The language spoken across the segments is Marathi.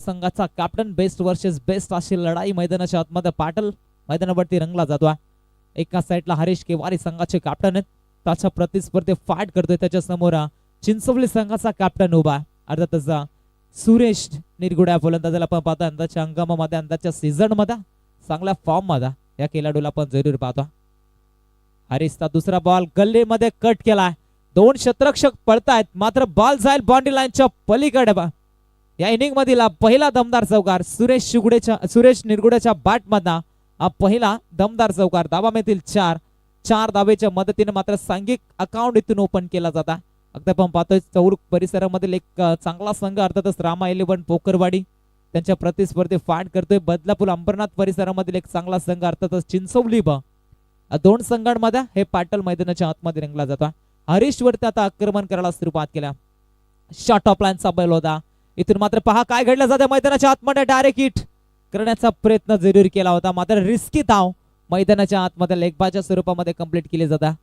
संघाचा कॅप्टन बेस्ट वर्सेस बेस्ट अशी लढाई मैदानाच्या आतमध्ये पाटील मैदानावरती रंगला जातो. एका साईडला हरीश केवारी संघाचे कॅप्टन आहेत, त्याच्या प्रतिस्पर्धी फाईट करतोय. त्याच्या समोर चिंचवली संघाचा कॅप्टन उभा, अर्थातच सुरेश निरगुड्या फलंदाजाला आपण पाहतो. अंदाच्या हंगामामध्ये अंदाच्या सीझन मध्ये चांगल्या फॉर्म मध्ये या खेळाडूला आपण जरूर पाहतो. हरीशचा दुसरा बॉल गल्लीमध्ये कट केलाय. दोन क्षेत्ररक्षक पळतायत, मात्र बॉल जाईल बाउंड्री लाईनच्या पलीकडे. या इनिंग मधील पहिला दमदार चौकार सुरेश निरगुड्याच्या बॅट मधला हा पहिला दमदार चौकार. धावा मिळतील 4 धावेच्या मदतीने मात्र सांघिक अकाउंट इथून ओपन केला जाता. अगदी आपण पाहतोय चौर परिसरामधील एक चांगला संघ अर्थातच रामा 11 पोकरवाडी त्यांच्या प्रतिस्पर्धी फाईट करतोय. बदलापूर अंबरनाथ परिसरामधील एक चांगला संघ अर्थातच चिंचवली दोन संघांमध्ये हे पाटील मैदानाच्या आतमध्ये रंगला जातो. हरीश वरती आता आक्रमण करायला सुरुवात केल्या. शॉट ऑफ लाईनचा बैल होता. इथून मात्र पहा काय घडलं जातं मैदानाच्या आतमध्ये. डायरेक्ट हिट करण्याचा प्रयत्न जरूर केला होता, मात्र रिस्की धाव मैदानाच्या आतमध्ये लेगबाच्या स्वरूपामध्ये कंप्लीट केली जातात.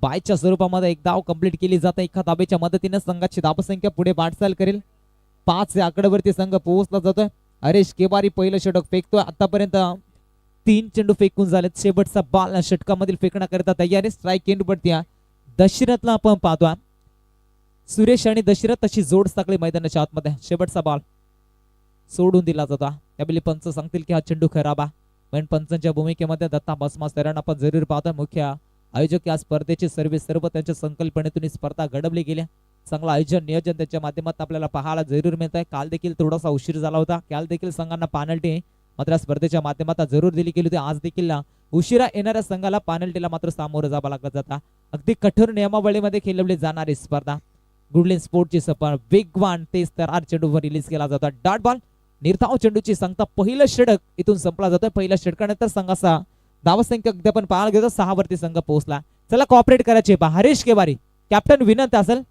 बायच्या स्वरूपामध्ये एक धाव कंप्लीट केली जाते. एका धावेच्या मदतीने संघाची धावसंख्या पुढे वाटचाल करेल. 5 या आकड्यावरती संघ पोहोचला जातोय. हरीश केवारी पहिलं षटक फेकतोय. आतापर्यंत 3 चेंडू फेकून झालेत. शेवटचा बॉल षटकामधील फेकण्याकरिता तयार आहे. स्ट्राईक एंड वरती दशरथला आपण पाहतोय. सुरेश आणि दशरथ अशी जोड साखळी मैदानाच्या आतमध्ये. शेवटचा बॉल सोडून दिला जातो. त्यावेळी पंच सांगतील की हा चेंडू खराब आहे. पण पंचांच्या भूमिकेमध्ये दत्ता बसमा सरांना आपण जरूर पाहतोय. मुख्य आयोजक या स्पर्धेचे सर्व त्यांच्या संकल्पनेतून ही स्पर्धा घडवली गेली. चांगलं आयोजन नियोजन त्याच्या माध्यमातून आपल्याला पाहायला जरूर मिळत आहे. काल देखील थोडासा उशीर झाला होता. काल देखील संघांना पेनल्टी मात्र स्पर्धेच्या माध्यमातून जरूर दिली गेली होती. आज देखील उशिरा येणाऱ्या संघाला पेनल्टीला मात्र सामोरं जावं लागत जाता. अगदी कठोर नियमावलीमध्ये खेळवली जाणारी स्पर्धा. गुडलिन स्पोर्टची सफर वेगवान तेज तरार चेंडूवर रिलीज केला जातो. डॉट बॉल निर्धाव चेंडूची सांगता पहिलं षटक इथून संपला जातोय. पहिल्या षटकानंतर संघाचा धावसंख्या अगदी आपण पाहायला घेतो 6 वरती संघ पोहोचला. चला कॉपरेट करायचे. हरीश केवारी कॅप्टन विनंती असेल,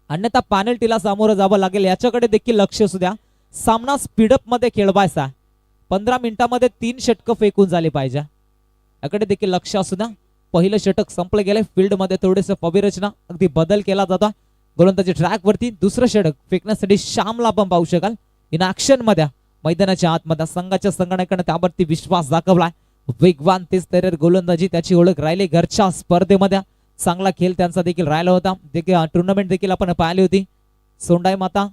अन्यथा पेनल्टीला सामोरं जावं लागेल. याच्याकडे देखील लक्ष असू द्या. सामना स्पीडअप मध्ये खेळवायचा. 15 मिनिटांमध्ये 3 षटक फेकून झाले पाहिजे. याकडे देखील लक्ष असू द्या. पहिलं षटक संपलं गेले. फील्ड मध्ये थोडेसे पविरचना अगदी बदल केला जातो. गोलंदाजी ट्रॅक वरती दुसरं षटक फेकण्यासाठी श्यामला आपण पाहू शकाल इन ऍक्शन मध्ये मैदानाच्या आतमध्ये. संघाच्या संगणकाने त्यावरती विश्वास दाखवलाय. वेगवान तेज तरार गोलंदाजी त्याची ओळख राहिली. घरच्या स्पर्धेमध्ये चांगला खेळ त्यांचा देखील राहिला होता. टुर्नामेंट देखील आपण पाहिली होती. सोंडाई माता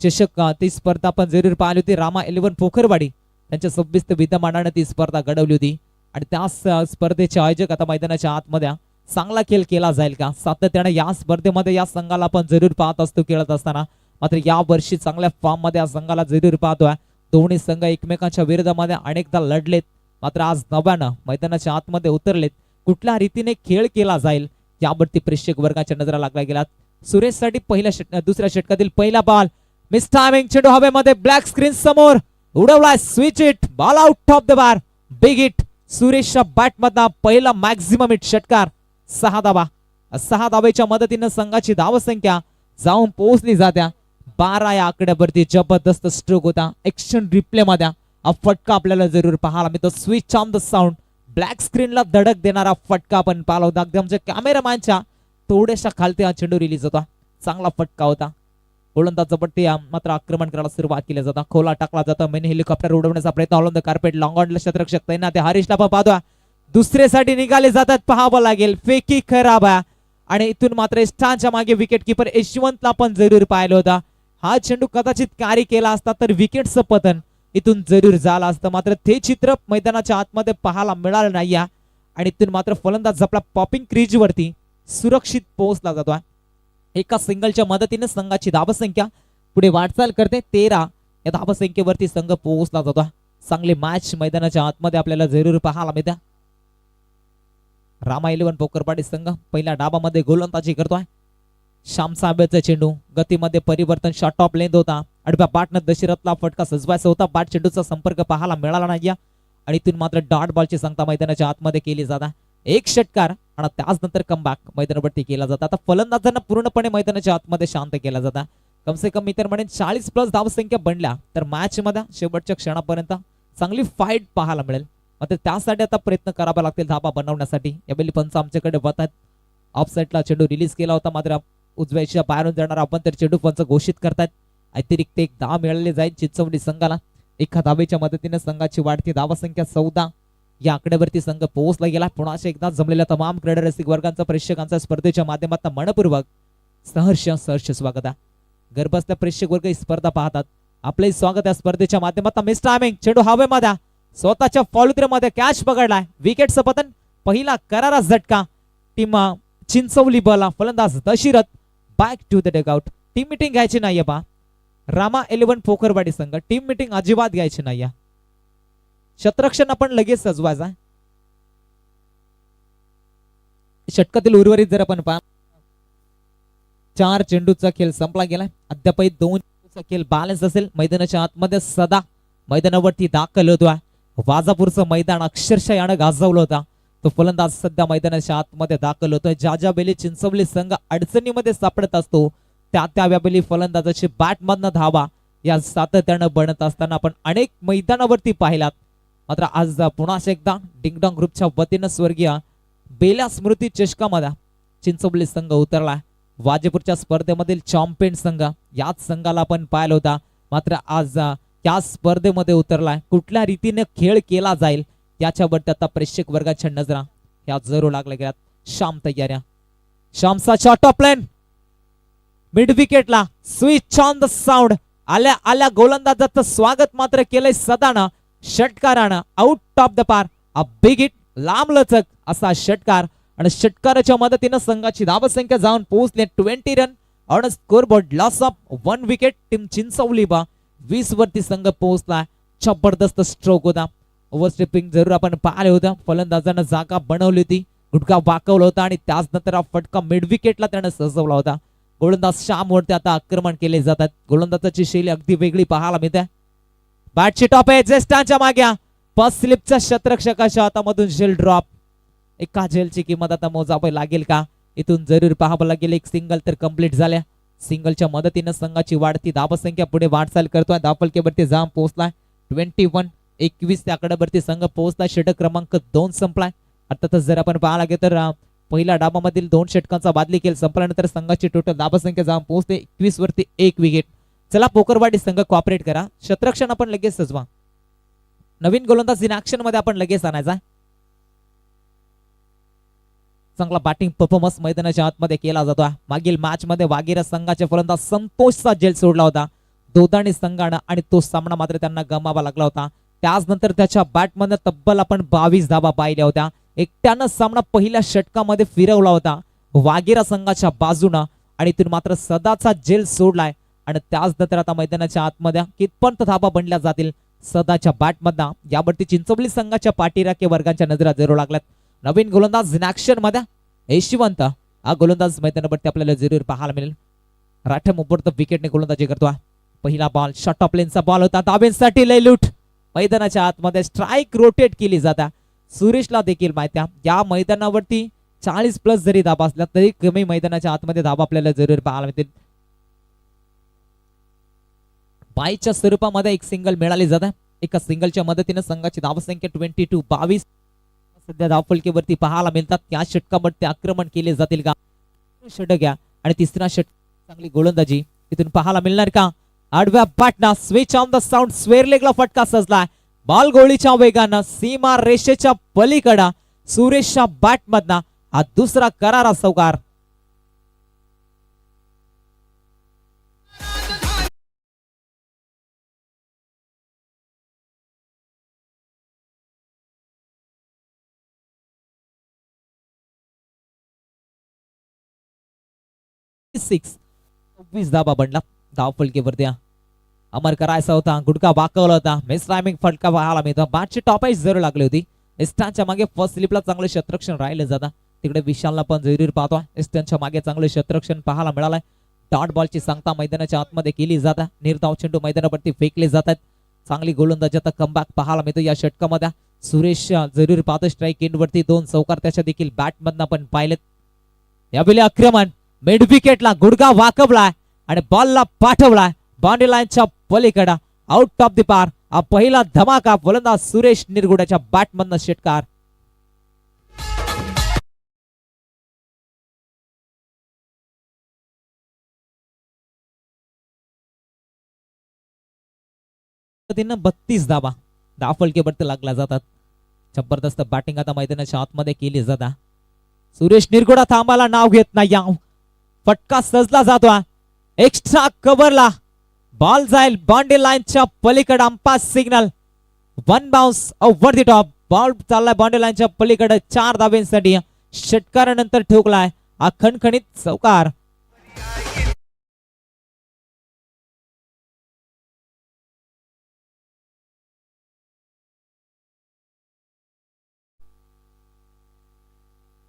चषक ती स्पर्धा आपण जरूर पाहिली होती. रामा 11 पोखरवाडी त्यांच्या 26 विद्यमानाने ती स्पर्धा घडवली होती. आणि त्या स्पर्धेचे आयोजक आता मैदानाच्या आतमध्ये चांगला खेळ केला जाईल का सातत्याने या स्पर्धेमध्ये या संघाला आपण जरूर पाहत असतो खेळत असताना. मात्र या वर्षी चांगल्या फॉर्म मध्ये या संघाला जरूर पाहतोय. दोन्ही संघ एकमेकांच्या विरोधामध्ये अनेकदा लढलेत, मात्र आज नव्यानं मैदानाच्या आतमध्ये उतरलेत. कुठल्या रीतीने खेळ केला जाईल यावरती प्रेक्षक वर्गाच्या नजरा लागला गेला. सुरेश साठी दुसऱ्या षटकातील पहिला बॉल मिस टायमिंग चेंडू हवेमध्ये ब्लॅक स्क्रीन समोर उडवलाय. Switch hit ball out of the bar. Big hit सुरेशच्या बॅट मधला पहिला मॅक्झिमम हिट षटकार. 6 धावा. 6 धावेच्या मदतीने संघाची धावसंख्या जाऊन पोहोचली जात्या 12 या आकड्यावरती. जबरदस्त स्ट्रोक होता. एक्शन रिप्ले मध्ये हा फटका आपल्याला जरूर पाहायला मिळतो. Switch on the sound black स्क्रीनला धडक देणारा फटका आपण पाहिला होता. अगदी आमच्या कॅमेरामॅनच्या थोड्याशा खालती हा चेंडू रिलीज होता. चांगला फटका होता. गोलंदाज जबरटी मात्र आक्रमण करायला सुरुवात केली जाता. खोला टाकला जाता. मिनी हेलिकॉप्टर उडवण्याचा प्रयत्न. On the carpet long on क्षेत्ररक्षक तैनात आहे. हरीशला पण पाहतोय. दुसऱ्यासाठी निघाले जातात. पाहावं लागेल. फेकी खराब आहे आणि इथून मात्र स्टानच्या मागे विकेट किपर यशवंतला पण जरूर पाहिलं होता. हा चेंडू कदाचित कॅरी केला असता तर विकेटचं पतन इथून जरूर झालं असतं, मात्र ते चित्र मैदानाच्या आतमध्ये पाहायला मिळालं नाही. आणि इथून मात्र फलंदाज आपला पॉपिंग क्रीज वरती सुरक्षित पोहोचला जातो. एका सिंगलच्या मदतीने संघाची धावसंख्या पुढे वाटचाल करते. 13 या धावसंख्येवरती संघ पोहोचला जातो. चांगली मॅच मैदानाच्या आतमध्ये आपल्याला जरूर पाहायला मिळते. रामा 11 पोकरपाडी संघ पहिल्या डाबामध्ये गोलंदाजी करतोय. श्याम साहेबचा चेंडू गतीमध्ये परिवर्तन. शॉट ऑफ लेंथ होता. आडव्या बॅटनं दशरथला फटका सजवायचा होता. बॅट चेंडूचा संपर्क पाहायला मिळाला नाही आणि इथून मात्र डॉट बॉलची सांगता मैदानाच्या आतमध्ये केली जाता. एक षटकार आणि त्याच नंतर कमबॅक मैदानावरती केला जाता. आता फलंदाजांना पूर्णपणे मैदानाच्या आतमध्ये शांत केला जाता. कमसे कम इतर म्हणे 40+ धावसंख्या बनल्या तर मॅच मध्ये शेवटच्या क्षणापर्यंत चांगली फाईट पाहायला मिळेल. मात्र त्यासाठी आता प्रयत्न करावा लागतील धाबा बनवण्यासाठी. यावेळी पंच आमच्याकडे बघतात. ऑफ साईडला चेंडू रिलीज केला होता, मात्र उजव्याच्या पायारून जाणार आपण तर चेंडू पंच घोषित करतायत. अतिरिक्त एक धाव मिळाले जाईल चिंचवली संघाला. एका धावेच्या मदतीने संघाची वाढती धावा संख्या 14 या आकड्यावरती संघ पोहोचला गेला. पुन्हा एकदा जमलेल्या तमाम क्रीडा रसिक वर्गांचा प्रेक्षकांचा स्पर्धेच्या माध्यमातून मनपूर्वक सहर्ष स्वागत आहे. घरबसल्या प्रेक्षक वर्ग ही स्पर्धा पाहतात. आपले स्वागत या स्पर्धेच्या माध्यमातून. मिस टायमिंग चेंडू हवेमध्ये स्वतःच्या फॉलोमध्ये कॅच पकडलाय. विकेटचं पतन. पहिला करारा झटका टीम चिंचवली बला. फलंदाज Dashrath back to the dugout. Team meeting घ्यायची नाहीये पहा रामा 11 पोखरवाडी संघ. टीम मीटिंग अजिबात घ्यायची नाहीये. शतरक्षण आपण लगेच सजवायचा. षटकातील उर्वरित जर आपण पहा 4 चेंडूचा खेळ संपला गेलाय. अद्यापही 2 चेंडूचा खेळ बॅलन्स असेल. मैदानाच्या आतमध्ये सदा मैदानावरती दाखल होतोय. वाजापूरचं मैदान अक्षरशः यानं गाजवलं होता. तो फलंदाज सध्या मैदानाच्या आतमध्ये दाखल होतोय. ज्या बेली चिंचवली संघ अडचणीमध्ये सापडत असतो त्या वेळी फलंदाजाची बॅटमधनं धावा या सातत्यानं बनत असताना आपण अनेक मैदानावरती पाहिलात. मात्र आज पुन्हा एकदा डिंगडॉंग ग्रुपच्या वतीनं स्वर्गीय बेला स्मृती चषकामध्ये चिंचवली संघ उतरला. वाजेपूरच्या स्पर्धेमधील चॅम्पियन संघ याच संघाला आपण पाहिलं होता. मात्र आज या स्पर्धेमध्ये उतरलाय. कुठल्या रीतीने खेळ केला जाईल याच्यावरती आता प्रेक्षक वर्गाच्या नजरा या जरूर लागल्या गेल्यात. श्याम तयाऱ्या. श्यामचा टॉप लाईन मिड विकेटला स्विच ऑन द साऊंड. आल्या गोलंदाजाचं स्वागत मात्र केलंय सदानं. षटकारानं out of the park. A big hit लांब लचक असा षटकार आणि षटकाराच्या मदतीनं संघाची धावसंख्या जाऊन पोहोचली 20 run on scoreboard. Loss of 1 wicket. Team Chinchwali 20 वरती संघ पोहोचला. जबरदस्त स्ट्रोक होता. ओव्हरस्टेपिंग जरूर आपण पाहिले होतं. फलंदाजानं जागा बनवली होती. गुटका वाकवला होता आणि त्याच नंतर हा फटका मिड विकेटला त्यानं सजवला होता. गोलंदाज श्याम वरती आता आक्रमण केले जातात. गोलंदाजाची शैली अगदी वेगळी पाहायला मिळते. बॅटची टॉप आहे ज्येष्ठांच्या मागे. फर्स्ट स्लिपच्या शतरक्षकाच्या हातामधून झेल ड्रॉप. एका झेलची किंमत आता मोजावी लागेल का इथून जरूर पाहावं लागेल. एक सिंगल तर कंप्लीट झाल्या. सिंगलच्या मदतीनं संघाची वाढती धावसंख्या पुढे वाटचाल करतोय. धावफलकेवरती जाम पोहोचलाय 21 त्या आकड्यावरती संघ पोहोचलाय. षटक क्रमांक 2 संपलाय. अर्थातच जर आपण पाहायला गेलं तर पहिल्या डाबामधील 2 षटकांचा बादली खेळ संपल्यानंतर संघाची टोटल धावसंख्या जाम पोहोचते 21 वरती 1 विकेट. चला पोकरवाडी संघ कॉपरेट करा. शतरक्षण आपण लगेच सजवा. नवीन गोलंदाज इन ऍक्शन मध्ये आपण लगेच आणायचा. चांगला बॅटिंग परफॉर्मन्स मैदानाच्या आतमध्ये केला जातो. मागील मॅच मध्ये वागीरा संघाचे फलंदाज संतोषचा झेल सोडला होता दोदाणी संघानं आणि तो सामना मात्र त्यांना गमावा लागला होता. त्याचनंतर त्याच्या बॅटमधनं तब्बल आपण 22 धावा पाहिल्या होत्या. एकट्यानं सामना पहिल्या षटकामध्ये फिरवला होता वागीरा संघाच्या बाजूनं आणि तिथून मात्र सदाचा झेल सोडलाय आणि त्याचनंतर आता मैदानाच्या आतमध्ये कितपर्यंत धावा बनल्या जातील सदाच्या बॅटमधनं यावरती चिंचवली संघाच्या पाठीराखे वर्गांच्या नजरा जरूर लागल्यात. नवीन गोलंदाज इन ऍक्शन मध्ये यशवंत हा गोलंदाज मैदानावरती आपल्याला जरूर पाहायला मिळेल. राठम उभरत विकेटने गोलंदाजी करतो. पहिला बॉल शॉर्ट ऑफ लेनचा बॉल होता. धाब्यांसाठी लय लूट. मैदानाच्या आतमध्ये स्ट्राईक रोटेट केली जाता. सुरेशला देखील माहिती या मैदानावरती 40+ जरी धाबा असल्या तरी कमी मैदानाच्या आतमध्ये धाबा आपल्याला जरूर पाहायला मिळतील. बाईच्या स्वरूपामध्ये एक सिंगल मिळाली जाते. एका सिंगलच्या मदतीने संघाची धावसंख्या 22 सध्या धावफलकेवरती पाहायला मिळतात. त्या षटकामध्ये आक्रमण केले जातील का षटक घ्या आणि तिसरा षटक चांगली गोलंदाजी इथून पाहायला मिळणार का. आडव्या बॅटना switch on the sound square लेगला फटका सजलाय. बॉल गोळीच्या वेगानं सीमा रेषेच्या पलीकडा सुरेशच्या बॅटमधना हा दुसरा करारा चौकार. सिक्स 26 धाबा बनला धावफलकेवरती. अमर करायचा होता. गुडका वाकवला होता. मिस टायमिंग फटका पाहायला मिळतो. बॅटची टॉपाईच जरूर लागली होती. एस्टनच्या मागे फर्स्ट स्लिपला चांगलं शतरक्षण राहिलं जातं. तिकडे विशालला पण जरूर पाहतो. एस्टनच्या मागे चांगलं शतरक्षण पाहायला मिळालंय. डॉट बॉलची सांगता मैदानाच्या आतमध्ये केली जाता. निर्धाव चेंडू मैदानावरती फेकले जातात. चांगली गोलंदाजी आता कमबॅक पाहायला मिळतो या षटकामध्ये. सुरेश जरूर पाहतो. स्ट्राईक एंड वरती 2 चौकार त्याच्या देखील बॅटमधनं आपण पाहिलेत. यावेळी आक्रमण मिड विकेटला गुडगा वाकवलाय आणि बॉलला पाठवलाय बाउंड्री लाईनच्या पलीकडे आउट ऑफ द पार. हा पहिला धमाका फलंदाज सुरेश निरगुड्याच्या बॅटमधनं षटकार. 32 धाबा फलकेवरती लागला जातात. जबरदस्त बॅटिंग आता मैदानाच्या आतमध्ये केली जाता. सुरेश निरगुडा थांबायला नाव घेत नाही. फटका सजला जातो. एक्स्ट्रा कव्हरला बॉल जाईल बाउंड्री लाईनच्या पलीकडे. Umpire signal. One bounce over the top. Ball चाललाय बाउंड्री लाईनच्या पलीकडे 4 धाब्यांसाठी. षटकारानंतर ठोकलाय हा खणखणीत चौकार.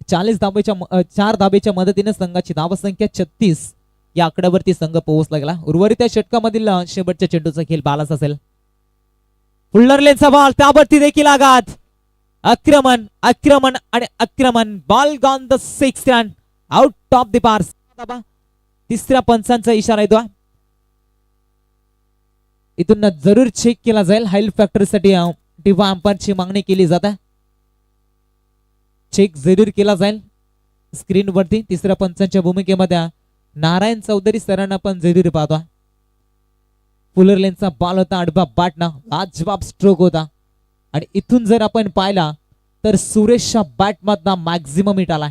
चार धाब्याच्या मदतीने संघाची धावसंख्या 36 या आकड्यावरती संघ पोहोचला गेला. उर्वरित षटकामधील शेवटच्या चेंडूचा खेळ बालास असेल. फुल्लरलेनचा बॉल त्यावरती देखील आघात. आक्रमण आक्रमण आणि आक्रमण. Ball gone the 6th run out of the पार. तिसऱ्या पंचांचा इशारा येतो. इथून जरूर चेक केला जाईल. हाईल फॅक्टरीसाठी टीव्हा अंपायरची मागणी केली जाते. चेक जरूर केला जाईल स्क्रीनवरती. तिसऱ्या पंचांच्या भूमिकेमध्ये नारायण चौधरी सरांना पण जरूर पाहतो. फुलरलेनचा बॉल होता आडवा बॅटना. लाजवाब स्ट्रोक होता. आणि इथून जर आपण पाहिला तर सुरेशच्या बॅटमधला मॅक्झिमम हिट आलाय.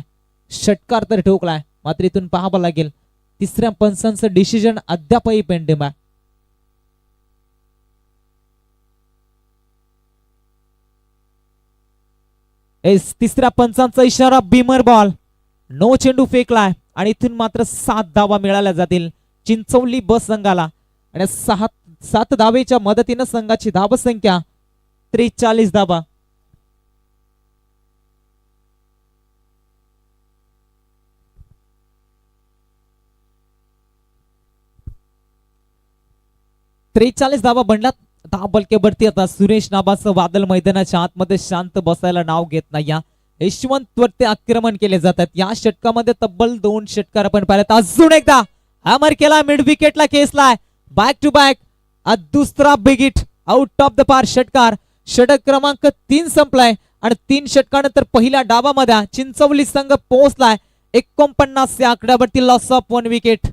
षटकार तर ठोकलाय. मात्र इथून पाहावं लागेल तिसऱ्या पंचांचं डिसिजन अद्यापही पेंडिंग आहे. तिसऱ्या पंचांचा इशारा. Beamer ball. नो चेंडू फेकलाय आणि इथून मात्र 7 धावा मिळाल्या जातील चिंचवली बस संघाला. आणि 7 धावेच्या मदतीने संघाची धावसंख्या 43 धावा. धावा बनल्यात. 10 बलकेवरती आता सुरेश नाबाचं वादळ मैदानाच्या आतमध्ये शांत बसायला नाव घेत नाही. यशवंत वरती आक्रमण केले जातात. या षटकामध्ये तब्बल 2 षटकार आपण पाहिलेत. अजून एकदा हॅमर केला. मिड विकेटला खेचलाय. बॅक टू बॅक दुसरा big hit out of the पार. षटकार. षटक क्रमांक 3 संपलाय आणि 3 षटकानंतर पहिल्या डावामध्ये चिंचवली संघ पोहोचलाय 49 या आकड्यावरती. Loss of 1 wicket.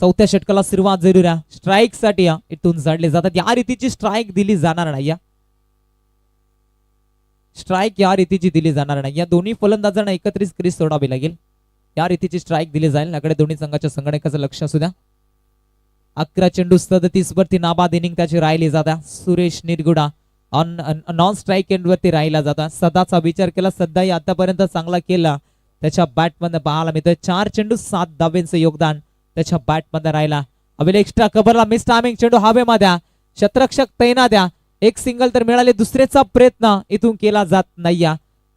चौथ्या षटकाला सुरुवात जरूर आहे. स्ट्राईक साठी इथून जाडले जातात. या रीतीची स्ट्राईक दिली जाणार नाही. स्ट्राईक या रीतीची दिली जाणार नाही. या दोन्ही फलंदाजांना एकत्रित क्रीज सोडावी लागेल. या रीतीची स्ट्राईक दिली जाईल. याकडे दोन्ही संघाच्या संगणकाचं लक्ष असू द्या. 11 चेंडू 37 वरती नाबाद इनिंग त्याची राहिली जाता. Suresh Nirguda non strike end वरती राहिला जाता. सदाचा विचार केला. सदाही आतापर्यंत चांगला केला. त्याच्या बॅटमध्ये पाहायला मिळतोय 4 चेंडू 7 धाब्यांचं योगदान त्याच्या बॅटमध्ये राहिला. अवेल एक्स्ट्रा कव्हरला मिस टायमिंग. चेंडू हवेमध्ये. शतरक्षक तैनात द्या. एक सिंगल तर मिळाले. दुसऱ्याचा प्रयत्न इथून केला जात नाही.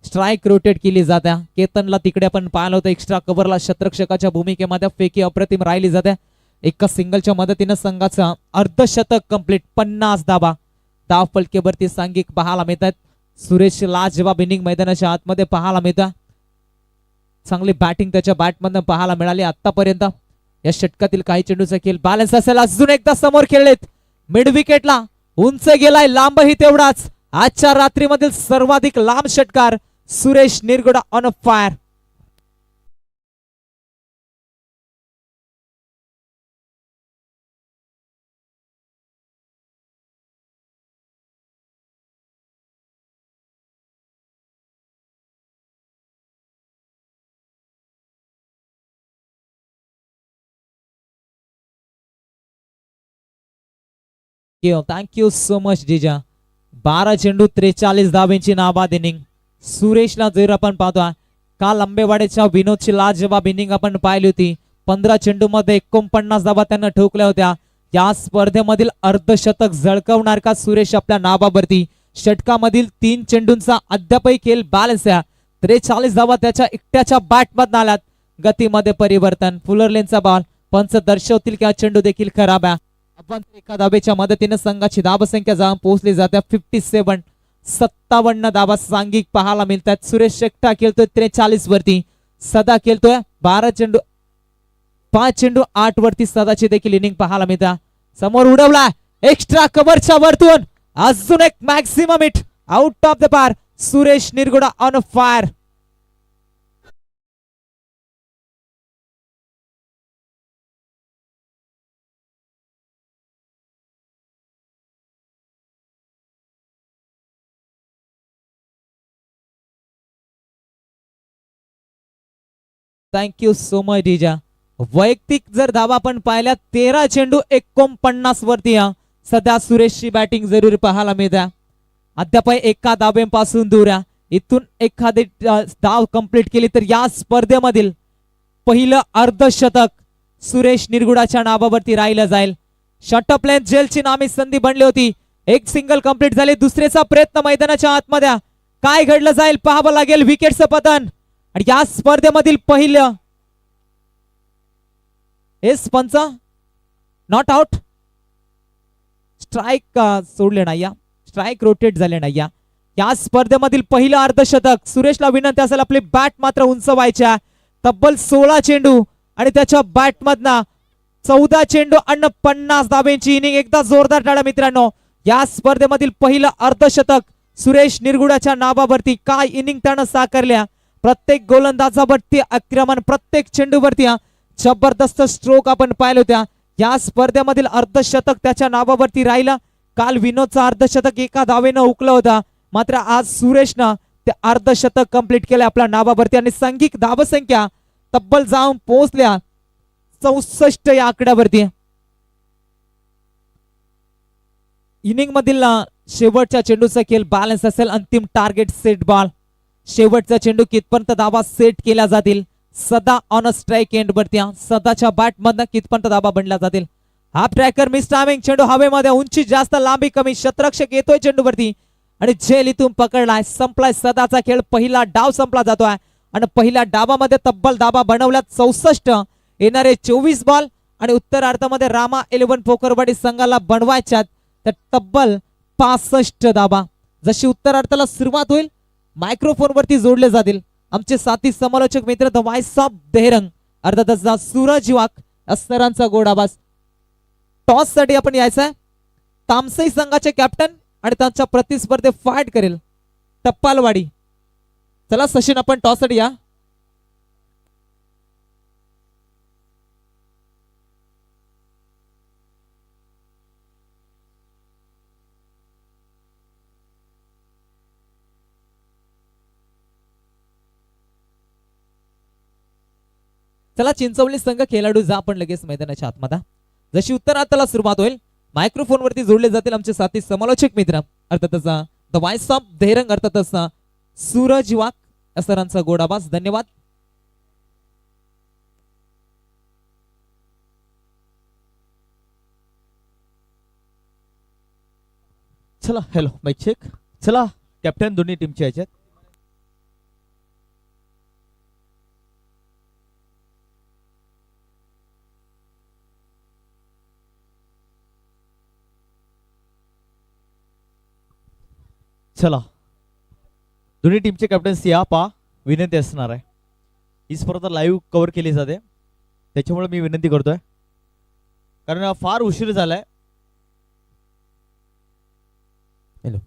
स्ट्राईक रोटेट केली जाते. केतनला तिकडे आपण पाहिलं होतं. एक्स्ट्रा कव्हरला शतरक्षकाच्या भूमिकेमध्ये फेकी अप्रतिम राहिली जाते. एका सिंगलच्या मदतीने संघाचा अर्धशतक कंप्लीट. 50 धाबा फलकेवरती सांघिक पाहायला मिळतात. सुरेश लाजवाब इनिंग मैदानाच्या आतमध्ये पाहायला मिळतं. चांगली बॅटिंग त्याच्या बॅटमधून पाहायला मिळाली आतापर्यंत. या षटकातील काही चेंडूचा खेळ बॅलन्स असेल. अजून एकदा समोर खेळलेत. मिड विकेटला उंच गेलाय. लांबही तेवढाच. आजच्या रात्रीमधील सर्वाधिक लांब षटकार Suresh Nirguda on fire. Thank you so much जिजा. 12 चेंडू 43 धाब्यांची नाबाद इनिंग. सुरेशला जर आपण पाहतो काल आंबेवाड्याच्या विनोदची लाजवाब इनिंग आपण पाहिली होती. 15 चेंडू मध्ये 49 धाबा त्यांना ठोकल्या होत्या. या स्पर्धेमधील अर्धशतक झळकवणार का सुरेश आपल्या नावावरती. षटकामधील 3 चेंडूंचा अद्यापही खेळ बॅलन्स आहे. 43 धाबा त्याच्या एकट्याच्या बॅटमधून आल्यात. गतीमध्ये परिवर्तन. फुलरलेनचा बॉल पंच दर्शवतील की हा चेंडू देखील खराब आहे. आपण एका धाबेच्या मदतीने संघाची धाबसंख्या जाऊन पोहोचली जाते 57. 57 धाबा सांघिक पाहायला मिळतात. सुरेश शेट्टा खेळतोय 43 वरती, सदा खेळतोय 12 चेंडू 5 चेंडू 8 वरती, सदाची देखील इनिंग पाहायला मिळतात. समोर उडवला एक्स्ट्रा कव्हरच्या वरतून, अजून एक maximum hit out of the park. Suresh Nirguda on fire. Thank you so much डीजा. वैयक्तिक जर धावा आपण पाहिल्या 13 चेंडू 49 वरती सध्या सुरेशची बॅटिंग जरूर पाहायला मिळते. अद्याप एका धाब्यापासून दूर आहे. इथून एखादी धाव कंप्लीट केली तर या स्पर्धेमधील पहिलं अर्धशतक सुरेश निरगुडाच्या नावावरती राहिलं जाईल. शॉर्ट लेंथ जेलची नामी संधी बनली होती. एक सिंगल कंप्लीट झाली. दुसऱ्याचा प्रयत्न मैदानाच्या आतमध्ये. काय घडलं जाईल पाहावं लागेल. विकेटचं पतन आणि या स्पर्धेमधील पहिलं एस पंच नॉट आउट. स्ट्राईक सोडले नाही, स्ट्राईक रोटेट झाले नाही. या स्पर्धेमधील पहिलं अर्धशतक. सुरेशला विनंती असेल आपली बॅट मात्र उंचवायच्या. तब्बल 16 चेंडू आणि त्याच्या बॅट मधना 14 चेंडू आणि 50 धाब्यांची इनिंग. एकदा जोरदार टाळ्या मित्रांनो. या स्पर्धेमधील पहिलं अर्धशतक सुरेश निरगुडाच्या नावावरती. काय इनिंग त्यानं साकारल्या. प्रत्येक गोलंदाजावरती आक्रमण, प्रत्येक चेंडूवरती जबरदस्त स्ट्रोक आपण पाहिलं होत्या. या स्पर्धेमधील अर्धशतक त्याच्या नावावरती राहिलं. काल विनोदचा अर्धशतक एका धावेनं हुकलं होता, मात्र आज सुरेशनं ते अर्धशतक कंप्लीट केलं आपल्या नावावरती आणि सांघिक धावसंख्या तब्बल जाऊन पोहोचल्या 64 या आकड्यावरती. इनिंग मधील शेवटच्या चेंडूचा खेळ बॅलन्स असेल. अंतिम टार्गेट सेट बॉल. शेवटचा चेंडू कितपर्यंत धावा सेट केल्या जातील. सदा ऑन अ स्ट्राईक एंड वरती. सदाच्या बॅट मधनं कितपर्यंत धावा बनल्या जातील. Half tracker miss timing. चेंडू हवेमध्ये, उंची जास्त लांबी कमी. क्षेत्ररक्षक येतोय चेंडूवरती आणि झेल इथून पकडलाय. संपलाय सदाचा खेळ. पहिला डाव संपला जातोय आणि पहिल्या डावामध्ये तब्बल धावा बनवल्यात 64. येणारे 24 बॉल आणि उत्तरार्धामध्ये रामा 11 पोकरवाडी संघाला बनवायच्यात तर तब्बल 65 धावा. जशी उत्तरार्धाला सुरुवात होईल मायक्रोफोन वरती जोडले जातील आमचे साथी समालोचक मित्र द व्हॉइस ऑफ देहरंग अर्थातच सूरज वाक सरांचा गोड आवाज. टॉस साठी आपण यायचंय. तामसई संघाचे कॅप्टन आणि त्यांच्या प्रतिस्पर्धे फाईट करेल टप्पालवाडी. चला सचिन आपण टॉस साठी या. चला चिंचवली संघ खेळाडू जा आपण लगेच मैदानाच्या आतमध्ये. जशी उत्तरार्धाला सुरुवात होईल मायक्रोफोन वरती जोडले जातील आमचे साथी समालोचक मित्र अर्थातच द व्हॉइस ऑफ देहरंग अर्थातच सूरज वाक सरांचा गोड आवाज. धन्यवाद. चला हॅलो माईक चेक. चला कॅप्टन दोन्ही टीमच्या ह्याच्यात. चला दोन्ही टीमचे कॅप्टन्स या पा. विनंती असणार आहे, ही स्पर्धा लाईव्ह कव्हर केली जाते त्याच्यामुळे मी विनंती करतोय कारण फार उशीर झालाय. हॅलो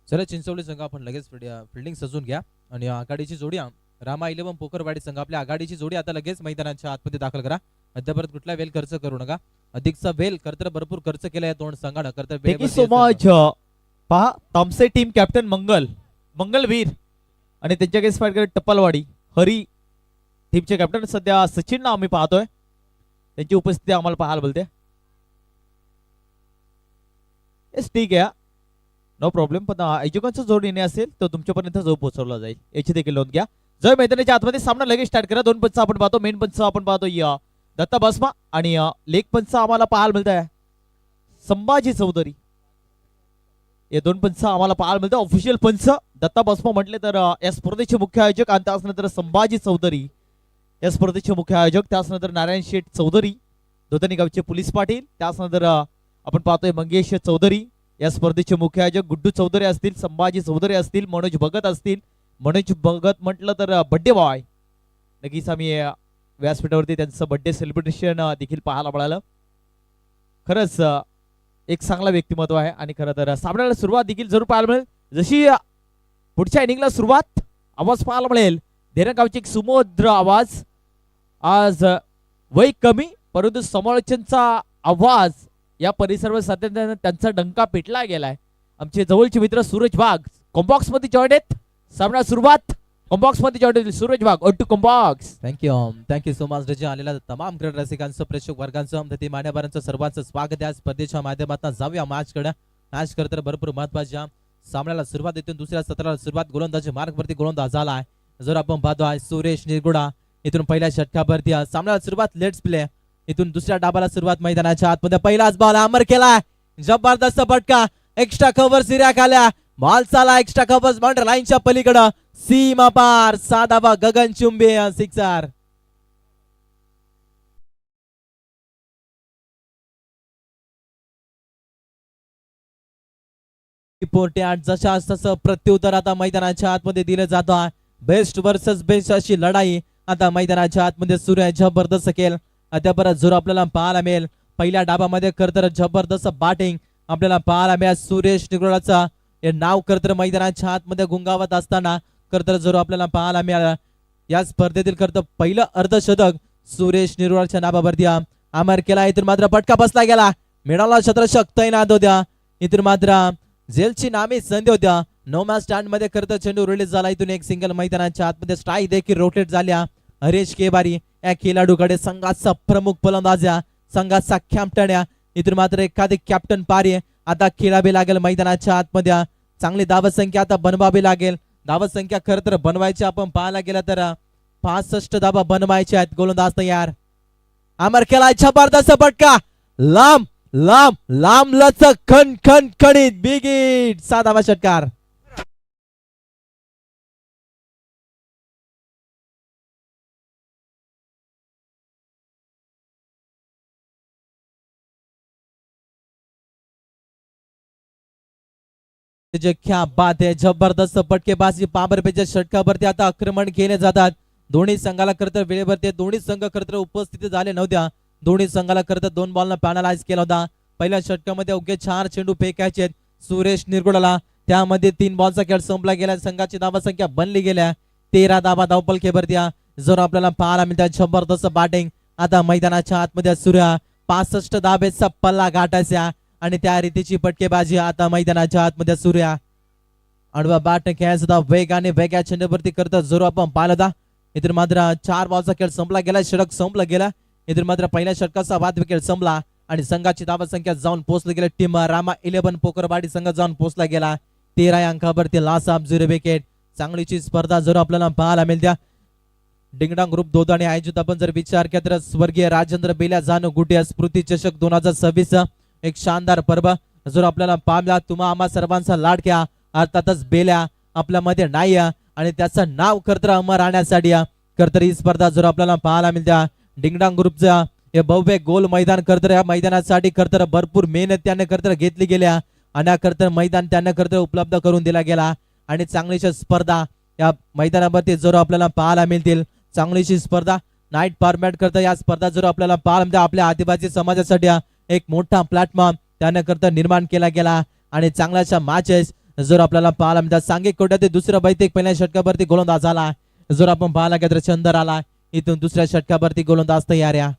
चला चिंचवली संघ आपण लगेच फिल्डिंग सजून घ्या आणि आघाडीची जोडी रामा 11 पोकरवाडी संघ आपल्या आघाडीची जोडी आता लगेच मैदानाच्या आतमध्ये दाखल करा. अद्यापर्यंत कुठला वेल खर्च करू नका. अधिकचा वेल खर्च भरपूर खर्च केला या दोन संघानं. Thank you so much. पहा तामसे टीम कॅप्टन मंगलवीर आणि त्यांच्या गेस्ट फाईट करत टप्पालवाडी हरी टीमचे कॅप्टन सध्या सचिन आम्ही पाहतोय. त्यांची उपस्थिती आम्हाला पाहायला बोलते. येस ठीक आहे, नो प्रॉब्लेम. पण आयोजकांचा जोड येणे असेल तर तुमच्यापर्यंत जो पोहोचवला जाईल याची देखील नोंद घ्या. जय मैदानाच्या आतमध्ये सामना लगेच स्टार्ट करा. 2 पंच आपण पाहतो. मेन पंच आपण पाहतो दत्ता बसमा आणि लेग पंच आम्हाला पाहायला मिळत आहे संभाजी चौधरी. हे 2 पंच आम्हाला पाहायला मिळतं. ऑफिशियल पंच दत्ता बसमा म्हटले तर या स्पर्धेचे मुख्य आयोजक आणि त्यानंतर संभाजी चौधरी या स्पर्धेचे मुख्य आयोजक. त्यानंतर नारायण शेठ चौधरी दोधनी गावचे पोलीस पाटील, त्याचनंतर आपण पाहतोय मंगेश चौधरी, या स्पर्धेचे मुख्य आयोजक गुड्डू चौधरी असतील, संभाजी चौधरी असतील, मनोज भगत असतील. मनोज भगत म्हटलं तर बड्डे बॉय, नक्कीच आम्ही व्यासपीठावरती त्यांचं बड्डे सेलिब्रेशन देखील पाहायला मिळालं. खरंच एक चांगला व्यक्तिमत्व आहे आणि खरं तर सामन्याला सुरुवात देखील जरूर पाहायला मिळेल. जशी पुढच्या इनिंगला सुरुवात आवाज पाहायला मिळेल, देरण गावची एक सुमोद्र आवाज. आज वय कमी परंतु समालोचनचा आवाज या परिसरावर सातत्याने त्यांचा डंका पेटला गेलाय. आमचे जवळचे मित्र सूरज वाघ कॉम्बॉक्स मध्ये जॉईन आहेत. सामना सुरुवात कॉम्बॉक्स मध्ये जॉईन आहेत Suraj Wagh on to combox. Thank you so much रजा. आलेल्या तमाम क्रीडा रसिकांचं, प्रेक्षक वर्गांचं, तथे मान्यवरांचं सर्वांचं स्वागत आहे. स्पर्धेच्या माध्यमातून जाऊया मॅचकडे. मॅच करतर भरपूर महत्वाच्या सामन्याला सुरुवात इथून दुसऱ्या सत्राला सुरुवात. गोलंदाजी मार्गवरती गोलंदाज झाला आहे. जर आपण पाहतो आहे सुरेश निरगुडा इथून पहिल्या षटकावरती सामन्याला सुरुवात. Let's play. इथून दुसऱ्या डाबाला सुरुवात. मैदानाच्या आतमध्ये पहिलाच बॉल अमर केलाय. जबरदस्त फटका. एक्स्ट्रा कव्हर सिऱ्या खाल्या. बॉल चाला एक्स्ट्रा कव्हर बाउंड्री लाईनच्या पलीकडे सीमा पार. साधावा गगनचुंबी सिक्सर. जशास तसं प्रत्युत्तर आता मैदानाच्या आतमध्ये दिलं जातं आहे. बेस्ट वर्सेस बेस्ट अशी लढाई आता मैदानाच्या आतमध्ये सुरू आहे. जबरदस्त खेळ अद्यापर्यंत जोर आपल्याला पाहायला मिळेल. पहिल्या डाबामध्ये करतर जबरदस्त बॅटिंग आपल्याला पाहायला मिळेल. सुरेश निगुडाचा हे नाव करतर मैदानाच्या आतमध्ये गुंगावत असताना करतर जोर आपल्याला पाहायला मिळाला. या स्पर्धेतील करतर पहिलं अर्धशतक सुरेश निगुडाच्या नावावरती अमर केला. इथून मात्र फटका बसला गेला. मिळाला शतरक्षक तैनात होत्या. इथून मात्र जेलची नामी संधी होत्या. नो मॅच स्टँड मध्ये करता चेंडू रिलीज झाला. इथून एक सिंगल मैदानाच्या आतमध्ये स्ट्राईक देखील रोटेट झाल्या. हरीश केबारी या खेळाडूकडे संघाचा प्रमुख फलंदाज, संघाचा कॅप्टन. इथून मात्र एखादी कॅप्टन पारी आता खेळावी लागेल मैदानाच्या आतमध्ये. चांगली धावसंख्या आता बनवावी लागेल. धावसंख्या खरं तर बनवायची आपण पाहायला गेलं तर 65 धावा बनवायच्या आहेत. गोलंदाज तयार. अमर केला जबरदस्त फटका. लांब लांब लांब लचक खण खण खणीत बिग हिट. 6 धावा षटकार. क्या बात है. जबरदस्त फटकेबाजी पाबरपेच्या षटकावरती आता आक्रमण केले जातात. दोन्ही संघाला करता वेळेवरती दोन्ही संघ करता उपस्थित झाले नव्हत्या. दोन्ही संघाला करता 2 बॉलला पॅनलाइज केला होता. पहिल्या षटकामध्ये अवघे 4 चेंडू फेकायचे सुरेश निरगुडाला. त्यामध्ये 3 बॉलचा खेळ संपला गेला. संघाची धावसंख्या बनली गेल्या 13 धावा धावपलकेवरती. जर आपल्याला पाहायला मिळतात जबरदस्त बॅटिंग आता मैदानाच्या आतमध्ये सूर्या 65 धावेचा पल्ला गाठायचा आणि त्या रीतीची फटकेबाजी आता मैदानाच्या आतमध्ये सूर्या. आडवा बॅट खेळायचा वेगाने वेगळ्या चेंडूवरती करता जोर आपण पाहिला होता. इथून मात्र 4 बॉलचा खेळ संपला गेला. षटक संपला गेला. इथून मात्र पहिल्या षटकाचा बाद विकेट संपला आणि संघाची धावसंख्या जाऊन पोहोचली गेली. टीम रामा 11 पोकरवाडी संघ जाऊन पोहोचला गेला 13 अंकावरती. Loss of 0 wicket. चांगलीची स्पर्धा जर आपल्याला पाहायला मिळते. डिंगडांग ग्रुप दोदाने आयोजित आपण जर विचार केला तर स्वर्गीय राजेंद्र बेल्या जानू गुटे स्मृती चषक 2026 एक शानदार पर्व जर आपल्याला पाहला. तुम्हा आम्हा सर्वांचा लाडक्या अर्थातच बेल्या आपल्यामध्ये नाही आणि त्याचं नाव करतर अमर राहण्यासाठी करतर ही स्पर्धा जर आपल्याला पाहायला मिळते. डिंगडांग ग्रुपचा हे भव्य गोल मैदान करतर या मैदानासाठी करतर भरपूर मेहनत त्याने करतर घेतली गेल्या आणि करतर मैदान त्यांना करतर उपलब्ध करून दिला गेला आणि चांगलीशी स्पर्धा या मैदानावरती जर आपल्याला पाहायला मिळतील. चांगलीशी स्पर्धा नाईट फॉर्मॅट करता या स्पर्धा जर आपल्याला पाहायला मिळते. आपल्या आदिवासी समाजासाठी एक मोठा प्लॅटफॉर्म त्याने करता निर्माण केला गेला आणि चांगल्याशा मॅचेस जर आपल्याला पाहायला मिळतात. सांघिक कोट्यात दुसऱ्या बैठक पहिल्या षटकावरती गोलंदाज आला. जर आपण पाहायला गेलं तर चंदर आला. इथून दुसऱ्या षटकावरती गोलंदाज तयार या.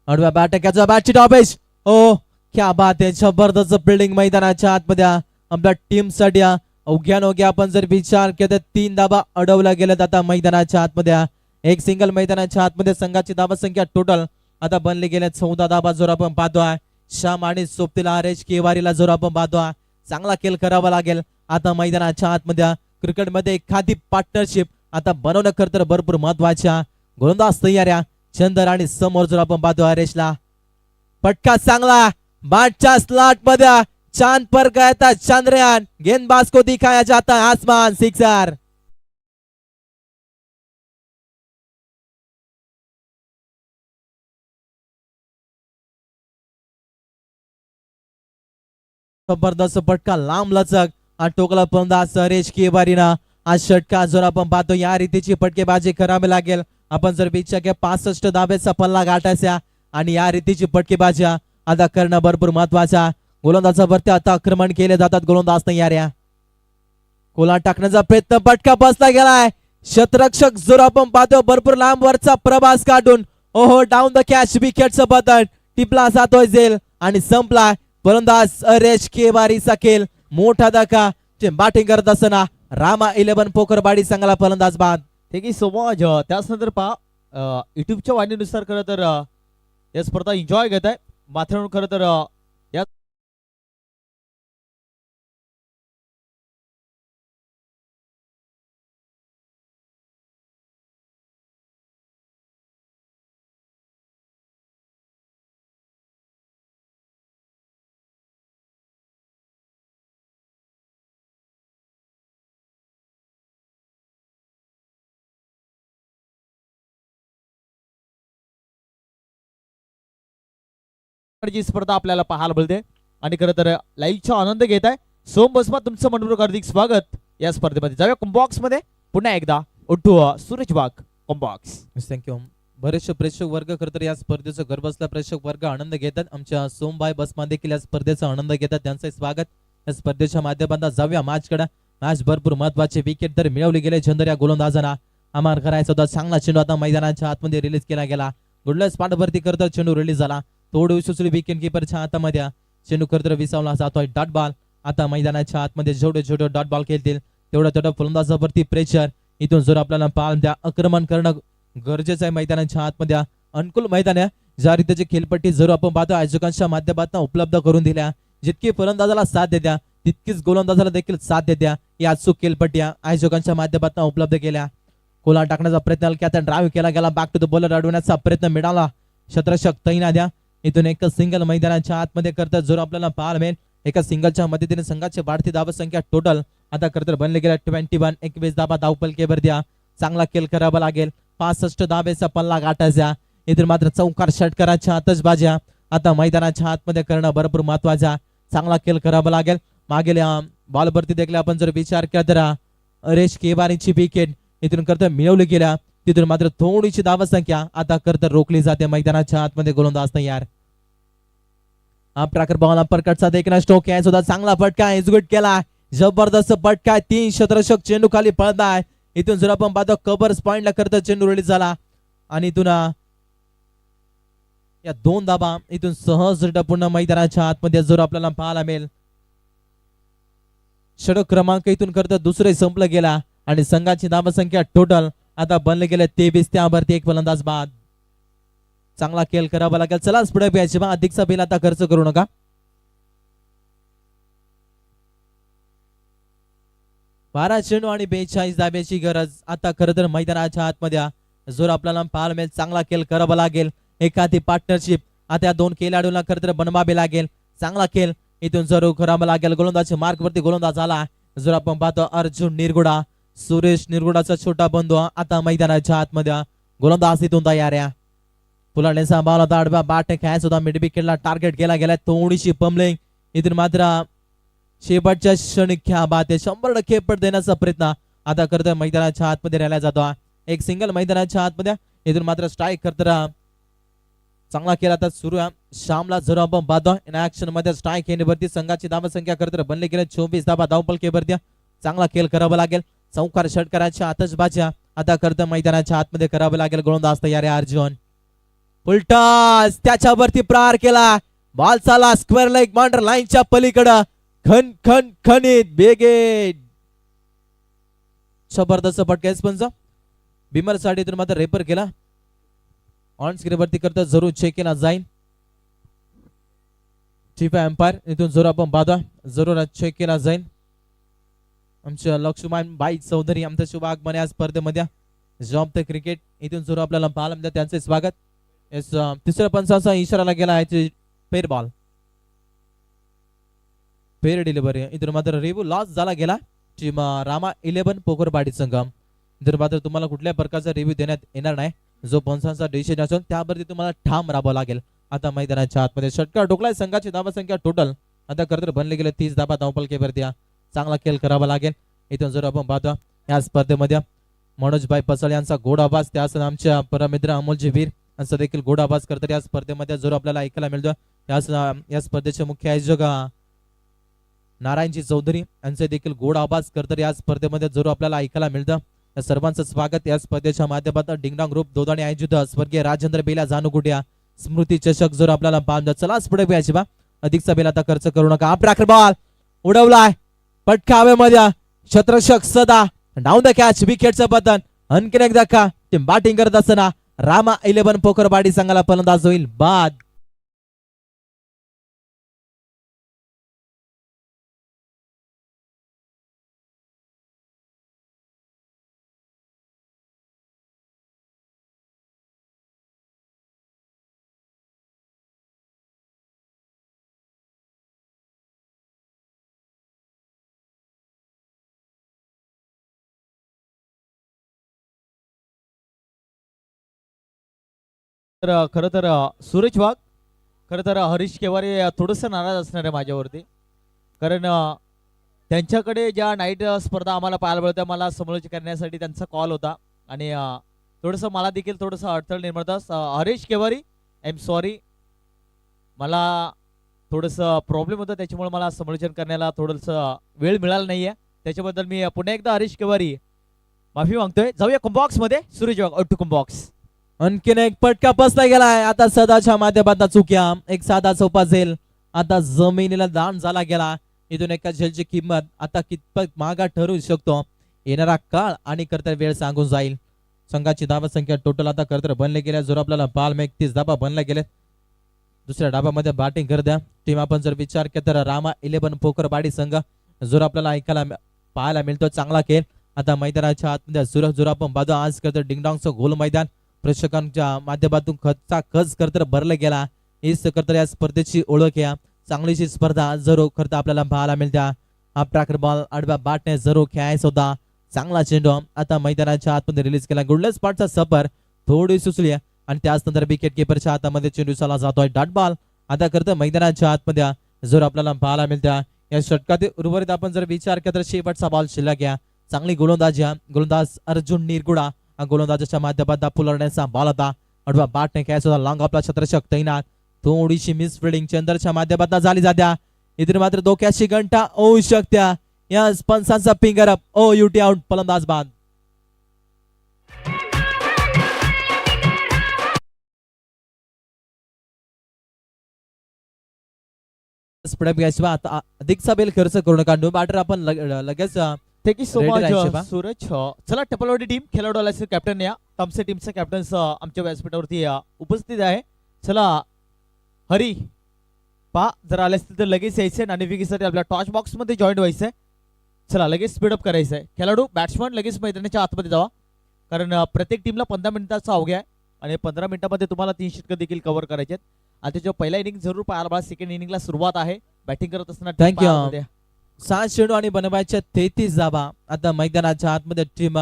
आडव्या बॅटकाचा बॅटची टॉपेज. ओ क्या बात आहे. जबरदस्त बिल्डिंग मैदानाच्या आतमध्ये आपल्या टीम साठी अवघ्या आपण जर विचार केला तर 3 धावा अडवल्या गेल्यात आता मैदानाच्या आतमध्ये. एक सिंगल मैदानाच्या आतमध्ये संघाची धावसंख्या टोटल आता बनली गेल्या 14 धावा जर आपण पाहतोय. श्याम आणि सोबतीला हरेश केवारीला जर आपण पाहतोय. चांगला खेळ करावा लागेल आता मैदानाच्या आतमध्ये. क्रिकेटमध्ये एखादी पार्टनरशिप आता बनवणं करतर भरपूर महत्वाच्या. गोलंदाज तयार चंदर आणि समोर जर आपण पाहतो हरेशला फटका चांगला बॅटच्या स्लॉट मध्ये. चांद पर गया था चंद्रयान. गेंदबाज को दिखाया जाता है आसमान. सिक्सर. जबरदस्त फटका लांब लचक आणि टोकला फलंदाज हरेश केवारीना आज षटका जर आपण पाहतो या रीतीची फटकेबाजी करावी लागेल. आपण जर विचार केला 65 धाब्याचा पल्ला गाठायचा आणि या रीतीची फटकेबाजी आता करणं भरपूर महत्वाचा. गोलंदाजावरती आता आक्रमण केले जातात गोलंदाज तयाऱ्या. कोला टाकण्याचा प्रयत्न फटका बसला गेलाय. शतरक्षक जर आपण पाहतो भरपूर लांब वरचा प्रवास काढून ओहो डाऊन द कॅच विकेटचं बटन टिपला जातोय झेल आणि संपला. फलंदाज हरेश केवारीचा खेळ मोठा धक्का बॅटिंग करत असताना रामा 11 पोकरबाडी संघाला फलंदाज बाद. ठीक आहे सोमवार त्याचनंतर पहा युट्यूबच्या वाहिनीनुसार खरं तर या स्पर्धा एन्जॉय घेत आहे. मात्र खरं तर या जी स्पर्धा आपल्याला पाहायला मिळते आणि खरं तर लाईव्हचा आनंद घेत आहे. सोम बसमा तुमचं मनपूर्वक हार्दिक स्वागत या स्पर्धेमध्ये. जाऊया कॉम्बॉक्स मध्ये पुन्हा एकदा उठू सूरज वाघ कॉम्बॉक्स. थँक्यू. बरेचसे प्रेक्षक वर्ग खरं तर या स्पर्धेचा घर बसला प्रेक्षक वर्ग आनंद घेतात. आमच्या सोमबाई बसमा देखील या स्पर्धेचा आनंद घेतात. त्यांचं स्वागत. या स्पर्धेच्या माध्यमातून जाऊया मॅचकडे. मॅच भरपूर महत्वाचे विकेट तर मिळवले गेले. चंदर या गोलंदाजांना अमार करायचा होता. चांगला चेंडू आता मैदानाच्या आतमध्ये रिलीज केला गेला. गुडल्या स्पॉटवरती करता चेंडू रिलीज झाला. थोडी सुचली विकेट किपरच्या हातामध्ये चेंडू करतर विसावला जातोय. डॉट बॉल आता मैदानाच्या आतमध्ये जेवढे जेवढे डॉट बॉल खेळतील तेवढं तेवढं फलंदाजावरती प्रेशर. इथून जर आपल्याला पाल द्या आक्रमण करणं गरजेचं आहे. मैदानाच्या आतमध्ये अनुकूल मैदान आहे. ज्या रीतीची खेळपट्टी जर आपण पाहतो आयोजकांच्या माध्यमातून उपलब्ध करून दिल्या. जितकी फलंदाजाला साथ देत्या तितकीच गोलंदाजाला देखील साथ देत्या. या अचूक खेळपट्टी आयोजकांच्या माध्यमातून उपलब्ध केल्या. कोला टाकण्याचा प्रयत्न केला. ड्राईव्ह केला गेला. बॅक टू द बॉलर अडवण्याचा प्रयत्न मिळाला. शतरक्षक तैना द्या. इथून एक सिंगल मैदानाच्या आतमध्ये करतात जर आपल्याला पाहायला मिळेल. एका सिंगलच्या मदतीने संघाची वाढती धाव संख्या टोटल आता करतर बनले गेल्या 21. 21 धाबा धावपलकेवर द्या. चांगला खेळ करावा लागेल. 65 धाब्याचा पल्ला गाठायचा. इथून मात्र चौकार षटकाराच्या आतषबाज्या आता मैदानाच्या आतमध्ये करणं भरपूर महत्वाचा. चांगला खेळ करावा लागेल. मागील बॉलवरती देखील आपण जर विचार केला तर हरेश केवारीची विकेट इथून करता मिळवली गेल्या. तिथून मात्र थोडीशी धावसंख्या आता करतर रोखली जाते. मैदानाच्या आतमध्ये गोलंदाज तयार. प्रकार बॉल अपरकटचा देखील स्ट्रोक आहे सुद्धा चांगला फटका एक्झिक्यूट केला. जबरदस्त फटका. 3 शतरक्षक चेंडू खाली पळताय. इथून जर आपण पाहतो कव्हर्स पॉइंटला करता चेंडू रिलीज झाला आणि इथून या 2 धाबा इथून सहज पूर्ण मैदानाच्या आतमध्ये जर आपल्याला पाहायला मिळेल. षटक क्रमांक इथून करता दुसरे संपलं गेला आणि संघाची धावसंख्या टोटल आता बनले गेले 23. त्यावरती एक फलंदाज बाद. चांगला खेळ करावा लागेल. चला पुढे प्यायचे अधिकचा बिल आता खर्च करू नका. बारा चेंडू आणि 42 धाब्याची गरज आता खरं तर मैदानाच्या आतमध्ये जोर आपल्याला पाहायला मिळेल. चांगला खेळ करावा लागेल. एखादी पार्टनरशिप आता या 2 खेळाडूंना खरं तर बनवावे लागेल. चांगला खेळ इथून जरूर करावा लागेल. गोलंदाज मार्क वरती गोलंदाज आला. जर आपण पाहतो अर्जुन निरगुडा सुरेश निरगुडाचा छोटा बंधू आता मैदानाच्या आतमध्ये गोलंदाज इथून तयार आहे. फुलाण्याचा बॉल होता आडवा बॅट खेळायचा होता. मिड विकेटला टार्गेट केला गेला. थोडीशी पमलिंग इथून मात्र शेवटच्या क्षणी ख्या बात 100% पट देण्याचा प्रयत्न आता करतोय मैदानाच्या आतमध्ये राहिला जातो. एक सिंगल मैदानाच्या आतमध्ये इथून मात्र स्ट्राईक करता चांगला केला आता सुरू आहे. श्यामला जर आपण पाहतो इन ऍक्शन मध्ये स्ट्राईक येण्यावरती संघाची धावसंख्या करता बनले गेले 24 धाबा धावपलकेवरती. चांगला खेळ करावा लागेल. चौकार षटकाराच्या आतषबाज्या आता करता मैदानाच्या आतमध्ये करावं लागेल. गोलंदाज तयार आहे अर्जुन. उलटास त्याच्यावरती प्रहार केला. बॉल चाला स्क्वेअर लेग बाउंड्री लाईनच्या पलीकडे खन खन खनित बेगे जबरदस्त फटका स्पंज बिमर साठी इथून मात्र रेपर केला. ऑन स्क्रीन वरती करता जरूर चेक केला जाईल. चीफ एम्पायर इथून जरूर आपण पाहतो जरूर चेक केला जाईल. आमच्या लक्ष्मण बाई चौधरी आमचा शुभागमन या स्पर्धेमध्ये जॉब द क्रिकेट इथून जरूर आपल्याला पाहायला मिळते. त्यांचे स्वागत. तिसऱ्या पंचाचा इशारा गेला आहे. पेर बॉल पेर डिलिव्हरी इथून मात्र रिव्ह्यू लॉस झाला गेला. टीम रामा 11 पोकरबाडी संघ इथून मात्र तुम्हाला कुठल्या प्रकारचा रिव्ह्यू देण्यात येणार नाही. जो पंचांचा डिसिजन असेल त्यावरती तुम्हाला ठाम राहावं लागेल. आता मैदानाच्या आतमध्ये षटकार ठोकलाय. संघाची धावसंख्या टोटल आता खरं बनले गेले 30 धाबा धावपलकेवरती चांगला खेळ करावा लागेल. इथून जर आपण पाहतो या स्पर्धेमध्ये मनोजभाई पसळ यांचा गोड आवाज, त्याच आमच्या परमित्र अमोलजी वीर यांचा देखील गोड आवाज करतात या स्पर्धेमध्ये जर आपल्याला ऐकायला मिळतो. त्याच या स्पर्धेचे मुख्य आयोजक नारायणजी चौधरी यांचे देखील गोड आवाज करतात या स्पर्धेमध्ये जरूर आपल्याला ऐकायला मिळतं. या सर्वांचं स्वागत या स्पर्धेच्या माध्यमातून डिंगडॉंग ग्रुप दोदाणी आयोजित स्वर्गीय राजेंद्र बेला जानुकुटिया स्मृती चषक जर आपल्याला पाहतो. चला पुढे घ्यायची बा, अधिकचा बेल आता खर्च करू नका. आपला बॉल उडवलाय पटका हवेमध्ये, शतरक्षक सदा डाऊन द कॅच, विकेटचं बटन. आणखीन एकदा का टीम बॅटिंग करत असताना रामा 11 पोकरबाडी संघाला फलंदाज होईल बाद. तर खरं तर सूरज वाघ, खरं तर हरीश केवारे थोडंसं नाराज असणार आहे माझ्यावरती, कारण त्यांच्याकडे ज्या नाईट स्पर्धा आम्हाला पाहायला मिळत्या मला समालोचन करण्यासाठी त्यांचा कॉल होता आणि थोडंसं मला देखील थोडंसं अडथळ निर्माण होता. हरीश केवारी आय एम सॉरी, मला थोडंसं प्रॉब्लेम होतं त्याच्यामुळे मला समालोचन करण्याला थोडंसं वेळ मिळाला नाही आहे. त्याच्याबद्दल मी पुन्हा एकदा हरीश केवारी माफी मागतोय. जाऊया कॉम्बॉक्समध्ये. सूरज वाघ आउट टू कॉम्बॉक्स. आणखीन एक पटका बसला गेलाय. आता सदाच्या माध्यमात चुक्या, एक साधा सोपा झेल आता जमिनीला दान झाला गेला. इथून एका झेलची किंमत आता कितपत महागा ठरू शकतो येणारा काळ आणि कर्तव्य वेळ सांगून जाईल. संघाची धावा संख्या टोटल आता कर्तव्य बनले गेल्या जर आपल्याला बाल 31 धाबा बनले गेले. दुसऱ्या डाबामध्ये बॅटिंग कर द्या टीम. आपण जर विचार केला तर रामा 11 पोकरबाडी संघ जर आपल्याला ऐकायला पाहायला मिळतो. चांगला खेळ आता मैदानाच्या आतमध्ये जर आपण बाजू आज करतो डिंगडॉंगचं गोल मैदान प्रेक्षकांच्या माध्यमातून खचा खच करतर भरला गेला. हीच करतर या स्पर्धेची ओळख या चांगलीशी स्पर्धा जरूर करता आपल्याला पाहायला मिळत्या. आपला बॉल आडव्या बॅटने जरूर खेळायचा होता. चांगला चेंडू आता मैदानाच्या आतमध्ये रिलीज केला. गुडलेस स्पॉटचा सफर थोडी सुचली आणि त्याच नंतर विकेट किपरच्या हातामध्ये चेंडू चला जातोय. डॉट बॉल आता करतं मैदानाच्या आतमध्ये जरूर आपल्याला पाहायला मिळत्या. या षटकातील उर्वरित आपण जर विचार केला तर शेवटचा बॉल शिल्लक या चांगली गोलंदाजी गोलंदाज अर्जुन निरगुडा गोलंदाजाच्या माध्यमातून पुलरण्याचा बॉल होता. अडवा बॅटने खेळायचा होता. लॉंग आपला छत्रक्षक तैनात. थोडीशी मिस फिल्डिंग चंद्रच्या माध्यमातून झाली जात्या. इथे मात्र धोक्याची घंटा होऊ शकत्या. या पंचांचा फिंगर अप ओ युटी आउट, फलंदाज बाद. आता अधिकचा बेल खर्च करू नका. नो बॅटर आपण लगेच थँक्यू सो Ready राहायचे बा. मच सूरज. चला टपलवाडी टीम खेळाडू आल्याचे कॅप्टन या तामसे टीमचे कॅप्टन आमच्या व्यासपीठावरती उपस्थित आहे. चला हरी पा जर आले असतील तर लगेच यायचंय. नाणेफेकीसाठी आपल्या टॉच बॉक्स मध्ये जॉईन व्हायचंय. चला लगेच स्पीडअप करायचंय. खेळाडू बॅट्समन लगेच मैदानाच्या आतमध्ये जावा, कारण प्रत्येक टीमला 15 मिनिटाचा अवघ्या आहे आणि 15 मिनिटामध्ये तुम्हाला 3 षटकं देखील कव्हर करायचे आहेत. आणि त्याच्या पहिला इनिंग जरूर पाहायला बघा. सेकंड इनिंगला सुरुवात आहे. बॅटिंग करत असताना Thank you. 7 चेंडू आणि बनवायच्या 33 धाबा आता मैदानाच्या आतमध्ये टीम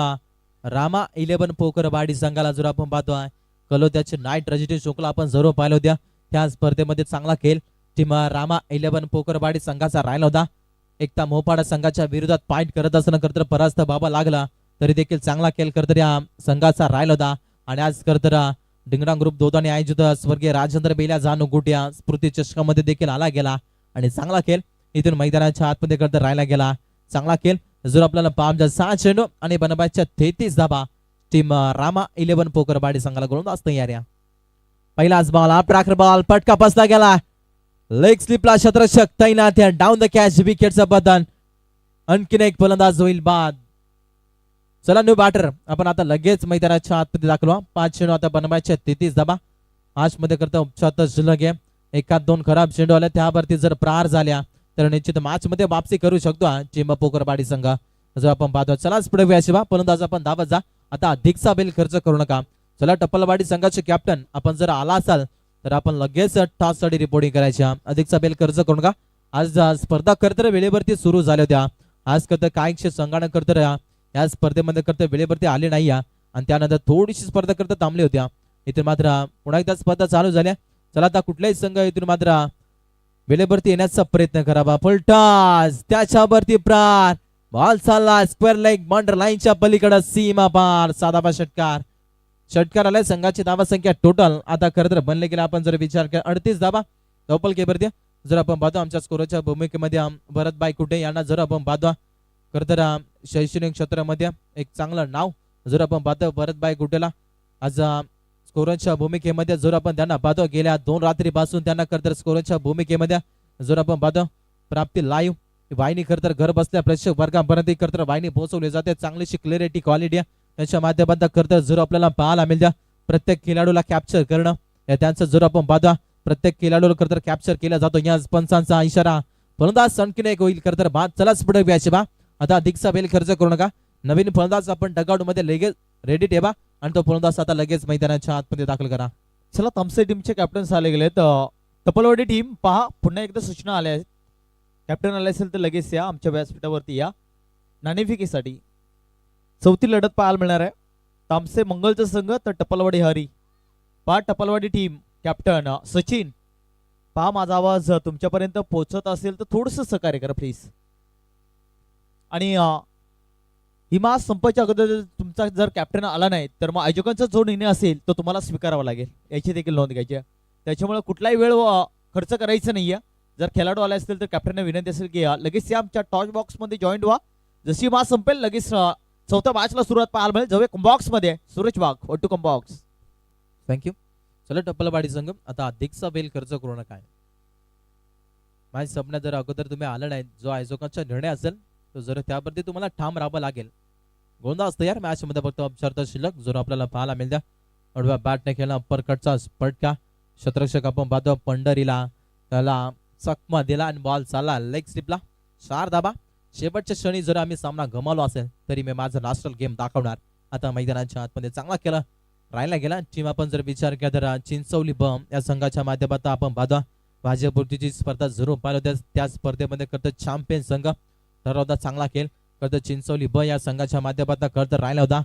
रामा 11 पोकरबाडी संघाला जर आपण पाहतोय कलोत्याचे नाईट रजिटी शोकला आपण जरूर पाहिलं होत्या. त्या स्पर्धेमध्ये चांगला खेळ टीम रामा 11 पोकरबाडी संघाचा राहिला होता. एकता मोपाडा संघाच्या विरोधात पॉइंट करत असताना करतर परास्त बाबा लागला तरी देखील चांगला खेळ करतर या संघाचा राहिला होता. आणि आज करतर डिंगडॉंग ग्रुप दोदाने आयोजित स्वर्गीय राजेंद्र बेला जानुकुटिया स्मृती चषकामध्ये देखील आला गेला आणि चांगला खेळ इथून मैदानाच्या आतमध्ये करता राहिला गेला. चांगला खेळ जर आपल्याला पाहून 6 चेंडू आणि बनवायच्या 33 धाबा टीम रामा 11 पोकरबाडी संघाला गोलंदाज तयार या. पहिलाच बॉल आपला बॉल पटका बसला गेला. लेग स्लिपला शतरक्षक तैनात या डाऊन द कॅच, विकेटचं बटन. आणखीन एक फलंदाज होईल बाद. चला न्यू बॅटर आपण आता लगेच मैदानाच्या आतमध्ये दाखल व्हा. 5 चेंडू आता बनवायचे 33 धाबा. आज मध्ये करता उपचार शिल्लक आहे. एखाद 2 खराब चेंडू आल्या त्यावरती जर प्रहार झाल्या तर निश्चित मॅच मध्ये वापसी करू शकतो टीम पोकरबाडी संघ जर आपण पाहतो. चला पुढे व्याशिवा फलंदाज आपण धावत जा. आता अधिकचा बेल खर्च करू नका. चला टप्पलवाडी संघाचे कॅप्टन आपण जर आला असाल तर आपण लगेच टॉस साठी रिपोर्टिंग करायची. अधिकचा बेल खर्च करू नका. आज स्पर्धा करतर वेळेवरती सुरू झाल्या होत्या. आज करता काही संघाने करतर या स्पर्धेमध्ये करता वेळेवरती आले नाही आणि त्यानंतर थोडीशी स्पर्धा करता थांबली होत्या. इथे मात्र पुन्हा एकदा स्पर्धा चालू झाल्या. चला आता कुठलाही संघ इथून मात्र वेळेवरती येण्याचा प्रयत्न करावा. फुलटॉस त्याच्यावरती प्राण बॉल चालला स्क्वेअर लेग बॉर्डर लाईनच्या पलीकडे सीमा पार. साधाबा षटकार. षटकार आलाय. संघाची धावा संख्या टोटल आता खरं तर बनले गेले आपण जर विचार केला 38 धावा डबल केवरती. जर आपण पाहतो आमच्या स्कोरच्या भूमिकेमध्ये भरतबाई कुठे यांना जर आपण पाहतो खरं तर शैक्षणिक क्षेत्रामध्ये एक चांगलं नाव जर आपण पाहतो भरतबाई कुठेला आज स्कोरच्या भूमिकेमध्ये जर आपण त्यांना पाहतो गेल्या 2 रात्रीपासून त्यांना खरं तर स्कोरच्या भूमिकेमध्ये जर आपण पाहतो प्राप्ती लाईव्ह वाहिनी खरं तर घर बसल्या प्रेक्षक वर्गापर्यंत खरं तर वाहिनी पोहोचवली जाते. चांगलीशी क्लॅरिटी क्वालिटी त्याच्या माध्यमातून खरं तर जर आपल्याला पाहायला मिळतं प्रत्येक खेळाडूला कॅप्चर करणं त्यांचं जर आपण पाहतो प्रत्येक खेळाडूला खरं तर कॅप्चर केला जातो. या पंचांचा इशारा फलंदाज आणखीन एक होईल खरं तर बाद. चलाच पुढे व्यायचे बा. आता अधिकचा वेळ खर्च करू नका. नवीन फलंदाज आपण डगआउट मध्ये लगेच रेडी ठेवा आणि तो फलंदाज आता लगेच मैदानाच्या आतमध्ये दाखल करा. चला तामसे टीमचे कॅप्टन्स आले गेलेत. टपलवाडी टीम पहा पुन्हा एकदा सूचना आल्या आहेत. कॅप्टन आले असेल तर लगेच या आमच्या व्यासपीठावरती या नाणेफेकीसाठी. चौथी लढत पाहायला मिळणार आहे. तामसे मंगलचा संघ तर टपलवाडी हरी. पहा टपलवाडी टीम कॅप्टन सचिन पहा माझा आवाज तुमच्यापर्यंत पोहोचत असेल तर थोडंसं सहकार्य करा प्लीज. आणि हिमा संपाच्या अगोदर तुमचा जर कॅप्टन आला नाही तर मग आयोजकांचा जो निर्णय असेल तो तुम्हाला स्वीकारावा लागेल याची देखील नोंद घ्यायची आहे. त्याच्यामुळे कुठलाही वेळ खर्च करायचा नाहीये. जर खेळाडू आले असतील तर कॅप्टनने विनंती असेल की लगेच या आमच्या टॉच बॉक्स मध्ये जॉईन व्हा. जशी मा संपेल लगेच चौथ्या मॅचला सुरुवात पाहायला मिळेल. जाऊया बॉक्स मध्ये Suraj Bag one two come box. Thank you. चला टप्पलवाडी संघ आता अधिकचा वेळ खर्च करू नका. माझ्या सपना जर अगोदर तुम्ही आलं नाही जो आयोजकांचा निर्णय असेल तो जर त्यावरती तुम्हाला ठाम राहावं लागेल. गोंधळ असतं यार मॅच मध्ये फक्त अपचार शिल्लक जर आपल्याला पाहायला मिळतं. अडव्या बॅटने खेळला अप्पर कटचा पटका. शतरक्षक आपण पाहतो पंढरीला त्याला चकमा दिला आणि बॉल चालला लेग स्लिपला. 4 धाबा. शेवटच्या क्षणी जर आम्ही सामना गमावलो असेल तरी मी माझा नॅशनल गेम दाखवणार. आता मैदानाच्या आतमध्ये चांगला केला राहिला गेला. टीम आपण जर विचार केला तर चिंचवली बम या संघाच्या माध्यमातून आपण पाहतो भाजपपूर्तीची स्पर्धा जरूर पाहिलं त्या स्पर्धेमध्ये करतो चॅम्पियन संघ ठरवता चांगला खेळ करतो चिंचवली ब या संघाच्या माध्यमातून करत राहिला होता.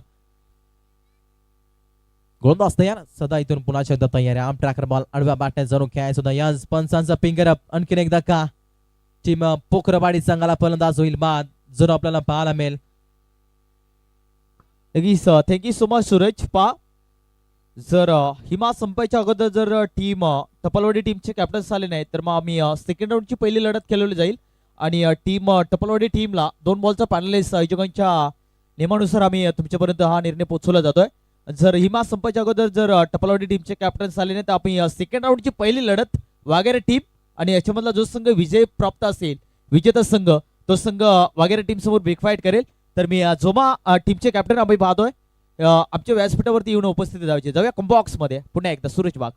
गोंधळ असतं यार सदा इथून पुन्हा एकदा तयार आहे. आम ट्रॅकर बॉल अडव्या बॅटने जरूर खेळायचा होता. या पंचांचा फिंगर अप आणखीन एकदा का टीम पोखरवाडी संघाला फलंदाज होईल बाद जर आपल्याला पाहायला मिळेल. Thank you so much Suraj. पा जर हिमा संपायच्या अगोदर जर टीम टपलवाडी टीमचे कॅप्टन्स आले नाही तर मग आम्ही सेकंड राऊंडची पहिली लढत खेळवली जाईल आणि टीम टपलवाडी टीमला 2 बॉलचा पॅनलिस्ट आयोजकांच्या नियमानुसार आम्ही तुमच्यापर्यंत हा निर्णय पोहोचवला जातोय. जर हिमा संपायच्या अगोदर जर टपलवाडी टीमचे कॅप्टन्स आले नाही तर आम्ही सेकंड राऊंडची पहिली लढत वागेरे टीम आणि याच्यामधला जो संघ विजय प्राप्त असेल विजेता संघ तो संघ वागेरे टीम समोर बिग फाईट करेल. तर मी जोमा टीमचे कॅप्टन आम्ही पाहतोय आमच्या व्यासपीठावरती येऊन उपस्थिती द्यायची. जाऊया बॉक्स मध्ये पुन्हा एकदा सूरज बाग.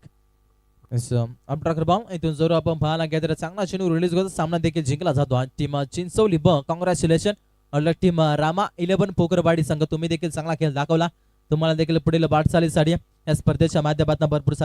इथून जर आपण पाहायला गेलं तर चांगला चेंडू रिलीज करतो. सामना देखील जिंकला जातो. टीम चिंचवली ब कॉंग्रॅच्युलेशन. टीम रामा 11 पोकरवाडी संघ तुम्ही देखील चांगला खेळ दाखवला. तुम्हाला देखील पुढील वाटचालीसाठी या स्पर्धेच्या माध्यमातून भरपूर साऱ्या